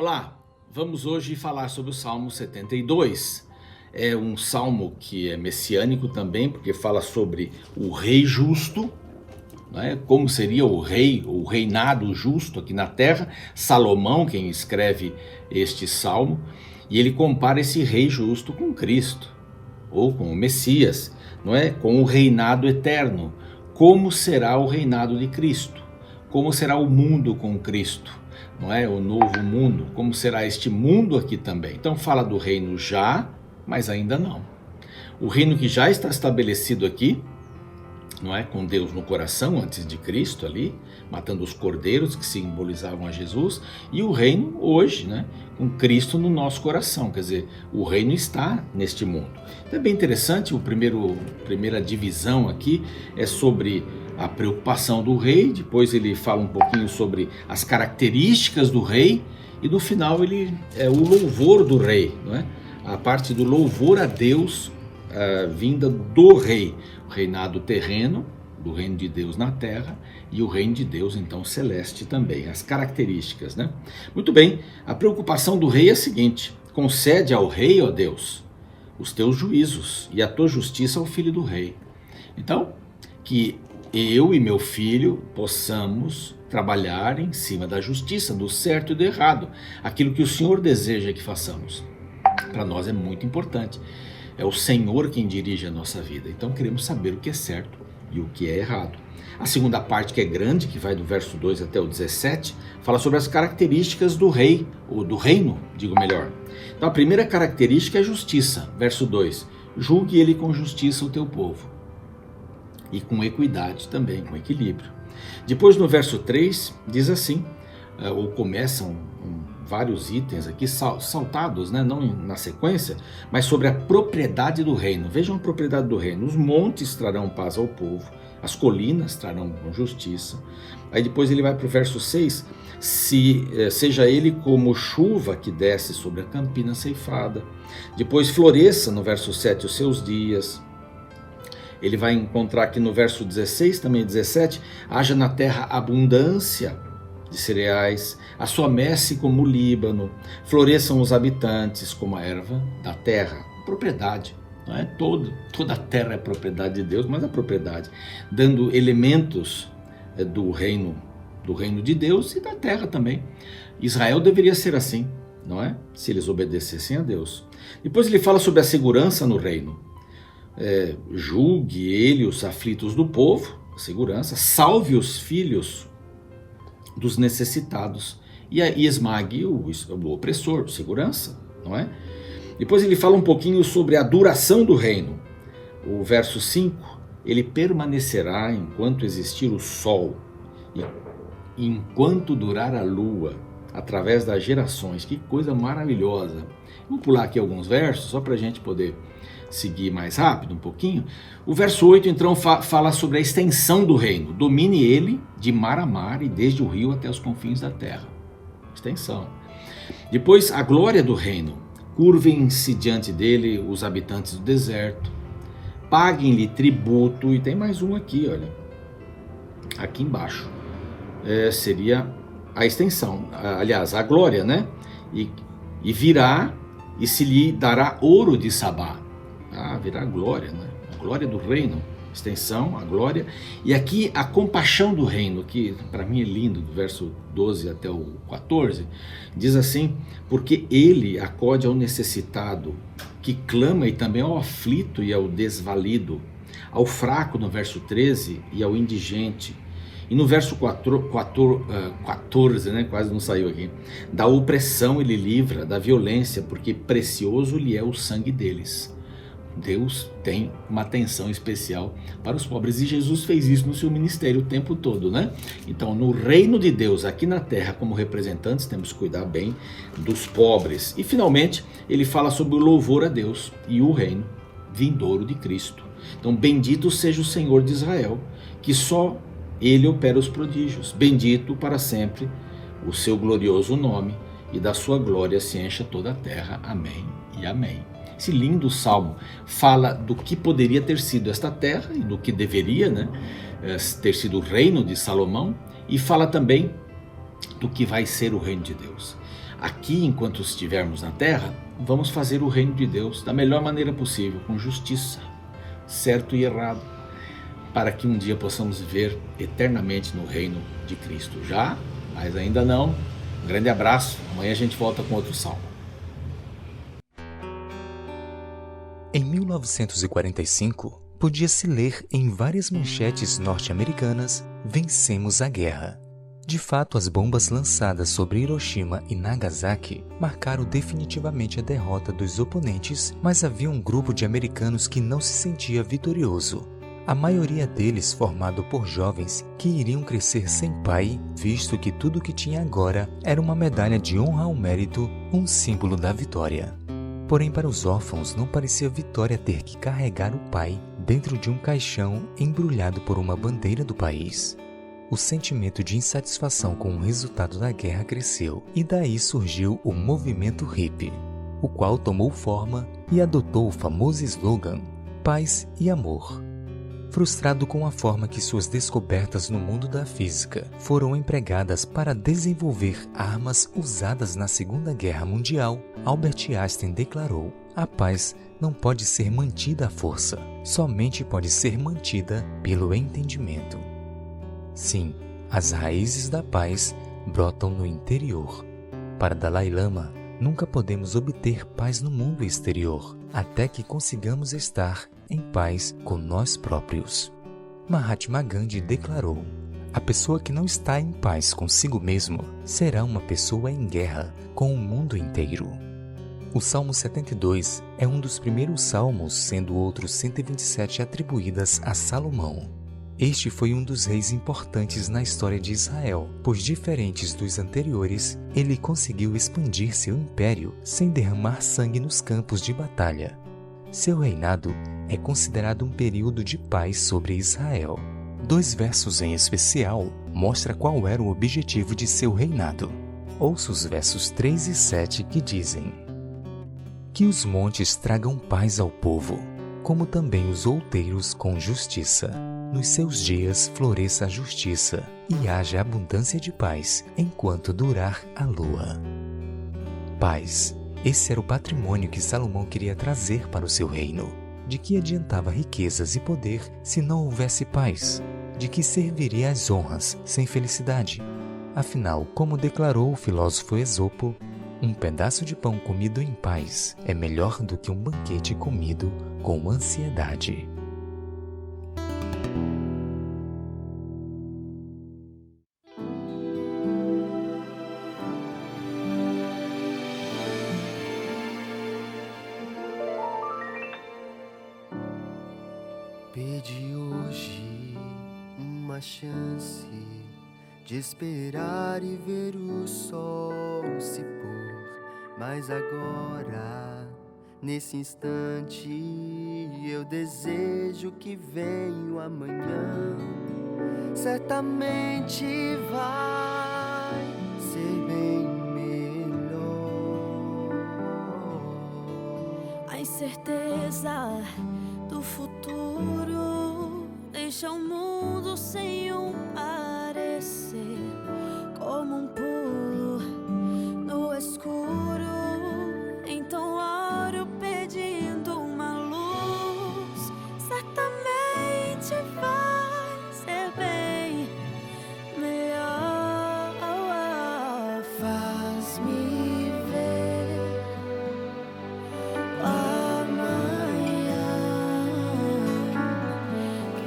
Olá, vamos hoje falar sobre o Salmo 72. É um salmo que é messiânico também, porque fala sobre o rei justo, né? Como seria o rei, o reinado justo aqui na terra. Salomão, quem escreve este salmo, e ele compara esse rei justo com Cristo, ou com o Messias, não é? Com o reinado eterno. Como será o reinado de Cristo? Como será o mundo com Cristo? Não é? O novo mundo, como será este mundo aqui também. Então fala do reino já, mas ainda não. O reino que já está estabelecido aqui, não é? Com Deus no coração antes de Cristo ali, matando os cordeiros que simbolizavam a Jesus, e o reino hoje, né? Com Cristo no nosso coração, quer dizer, o reino está neste mundo. Então é bem interessante, primeira divisão aqui é sobre a preocupação do rei, depois ele fala um pouquinho sobre as características do rei, e no final ele é o louvor do rei, não é? A parte do louvor a Deus, vinda do rei, o reinado terreno, do reino de Deus na terra, e o reino de Deus então celeste também, as características, né? Muito bem, a preocupação do rei é a seguinte: concede ao rei, ó Deus, os teus juízos e a tua justiça ao filho do rei. Então, que eu e meu filho possamos trabalhar em cima da justiça, do certo e do errado, aquilo que o Senhor deseja que façamos. Para nós é muito importante. É o Senhor quem dirige a nossa vida. Então queremos saber o que é certo e o que é errado. A segunda parte, que é grande, que vai do verso 2 até o 17, fala sobre as características do rei, ou do reino, digo melhor. Então a primeira característica é justiça. Verso 2: julgue ele com justiça o teu povo. E com equidade também, com equilíbrio. Depois no verso 3 diz assim, ou começam vários itens aqui saltados, né? Não na sequência, mas sobre a propriedade do reino. Vejam a propriedade do reino: os montes trarão paz ao povo, as colinas trarão justiça. Aí depois ele vai para o verso 6, seja ele como chuva que desce sobre a campina ceifada. Depois floresça no verso 7 os seus dias. Ele vai encontrar aqui no verso 16, também 17, haja na terra abundância de cereais, a sua messe como o Líbano, floresçam os habitantes como a erva da terra. Propriedade, não é? Toda a terra é propriedade de Deus, mas a propriedade, dando elementos do reino de Deus e da terra também. Israel deveria ser assim, não é? Se eles obedecessem a Deus. Depois ele fala sobre a segurança no reino. Julgue ele os aflitos do povo, segurança, salve os filhos dos necessitados e esmague o opressor, segurança, não é? Depois ele fala um pouquinho sobre a duração do reino. O verso 5, ele permanecerá enquanto existir o sol e enquanto durar a lua, através das gerações. Que coisa maravilhosa. Vou pular aqui alguns versos só para a gente poder seguir mais rápido um pouquinho. O verso 8 então fala sobre a extensão do reino. Domine ele de mar a mar e desde o rio até os confins da terra. Extensão. Depois a glória do reino. Curvem-se diante dele os habitantes do deserto. Paguem-lhe tributo. E tem mais um aqui, olha. Aqui embaixo. Seria a extensão. Aliás, a glória, né? E virá e se lhe dará ouro de Sabá. Virá a glória, né? A glória do reino, extensão, a glória. E aqui a compaixão do reino, que para mim é lindo, do verso 12 até o 14, diz assim: porque ele acode ao necessitado, que clama, e também ao aflito e ao desvalido, ao fraco no verso 13 e ao indigente. E no verso 14, né, quase não saiu aqui, da opressão ele livra, da violência, porque precioso lhe é o sangue deles. Deus tem uma atenção especial para os pobres, e Jesus fez isso no seu ministério o tempo todo, né? Então, no reino de Deus, aqui na terra, como representantes, temos que cuidar bem dos pobres. E finalmente, ele fala sobre o louvor a Deus e o reino vindouro de Cristo. Então, bendito seja o Senhor de Israel, que só ele opera os prodígios. Bendito para sempre o seu glorioso nome, e da sua glória se encha toda a terra. Amém e amém. Esse lindo salmo fala do que poderia ter sido esta terra e do que deveria, né, ter sido o reino de Salomão, e fala também do que vai ser o reino de Deus. Aqui, enquanto estivermos na terra, vamos fazer o reino de Deus da melhor maneira possível, com justiça, certo e errado, para que um dia possamos viver eternamente no reino de Cristo. Já, mas ainda não. Um grande abraço, amanhã a gente volta com outro salmo. Em 1945, podia-se ler em várias manchetes norte-americanas: "Vencemos a guerra". De fato, as bombas lançadas sobre Hiroshima e Nagasaki marcaram definitivamente a derrota dos oponentes, mas havia um grupo de americanos que não se sentia vitorioso. A maioria deles formado por jovens que iriam crescer sem pai, visto que tudo o que tinha agora era uma medalha de honra ao mérito, um símbolo da vitória. Porém, para os órfãos não parecia vitória ter que carregar o pai dentro de um caixão embrulhado por uma bandeira do país. O sentimento de insatisfação com o resultado da guerra cresceu, e daí surgiu o movimento hippie, o qual tomou forma e adotou o famoso slogan "Paz e Amor". Frustrado com a forma que suas descobertas no mundo da física foram empregadas para desenvolver armas usadas na Segunda Guerra Mundial, Albert Einstein declarou: "A paz não pode ser mantida à força, somente pode ser mantida pelo entendimento". Sim, as raízes da paz brotam no interior. Para Dalai Lama, nunca podemos obter paz no mundo exterior, até que consigamos estar em paz com nós próprios. Mahatma Gandhi declarou: "A pessoa que não está em paz consigo mesmo será uma pessoa em guerra com o mundo inteiro". O Salmo 72 é um dos primeiros salmos, sendo outros 127 atribuídas a Salomão. Este foi um dos reis importantes na história de Israel, pois, diferentes dos anteriores, ele conseguiu expandir seu império sem derramar sangue nos campos de batalha. Seu reinado é considerado um período de paz sobre Israel. 2 versos em especial mostram qual era o objetivo de seu reinado. Ouça os versos 3 e 7 que dizem: "Que os montes tragam paz ao povo, como também os outeiros com justiça. Nos seus dias floresça a justiça, e haja abundância de paz, enquanto durar a lua". Paz. Esse era o patrimônio que Salomão queria trazer para o seu reino. De que adiantava riquezas e poder se não houvesse paz? De que serviria as honras sem felicidade? Afinal, como declarou o filósofo Esopo, um pedaço de pão comido em paz é melhor do que um banquete comido com ansiedade. Pedi hoje uma chance de esperar e ver o sol se pôr, mas agora, nesse instante, eu desejo que venha o amanhã. Certamente vai ser bem melhor. A incerteza do futuro deixa o mundo sem um parecer, como um pulo no escuro. Então oro pedindo uma luz. Certamente vai ser bem melhor. Faz-me ver amanhã.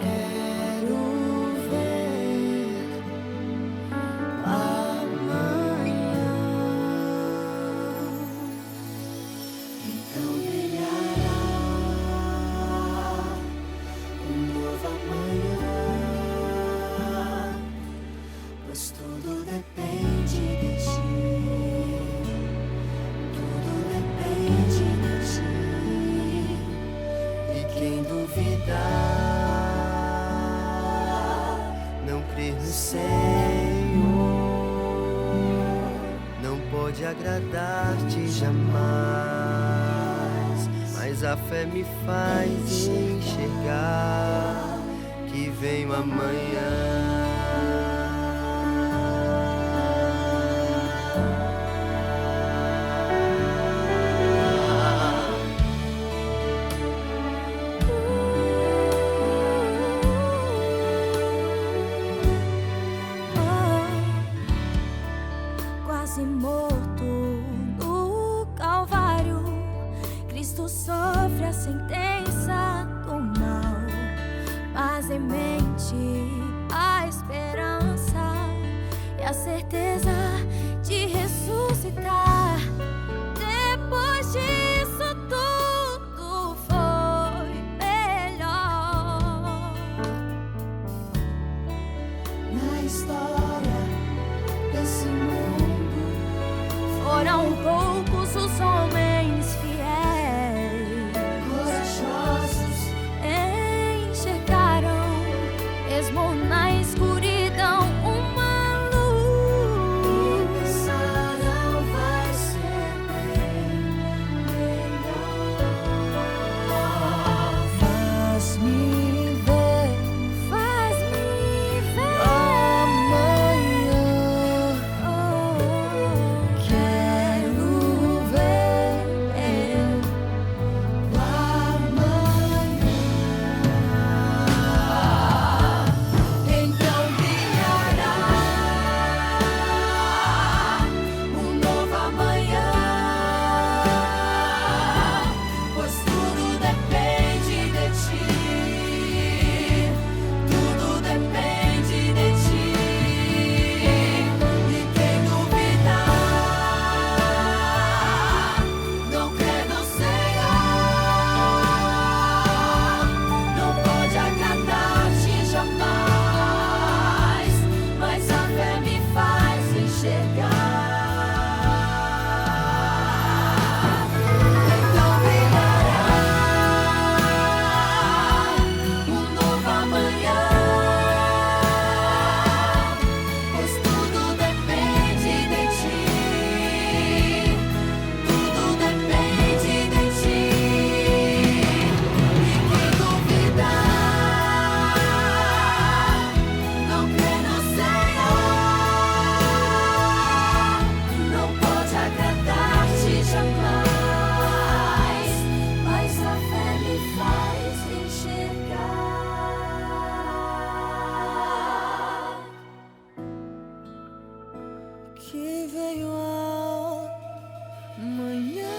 Quero ver amanhã. Então brilhará um novo amanhã, pois tudo depende de ti. Tudo depende de ti. E quem duvidar, não crer no Senhor, não pode agradar-te jamais. Mas a fé me faz enxergar que vem o amanhã. quase morto no Calvário, Cristo sofre a sentença do mal, mas em mente a esperança e a certeza de ressuscitar. Depois disso tudo foi melhor. Na história desse mundo foram poucos os homens fiéis, corajosos, enxergaram, mesmo na escuridão, uma luz. E pensaram, vai ser bem melhor. Faz-me ver amanhã. Quero ver o amanhã. Então brilhará um novo amanhã, pois tudo depende de ti, tudo depende de ti. E quem duvidar, não crê no Senhor, não pode agradar-te jamais, mas a fé me faz enxergar. Então brilhará um novo amanhã, pois tudo depende de ti, tudo depende de ti. E quem duvidar, não crê no Senhor, não pode agradar-te jamais, mas a fé me faz enxergar que veio amanhã.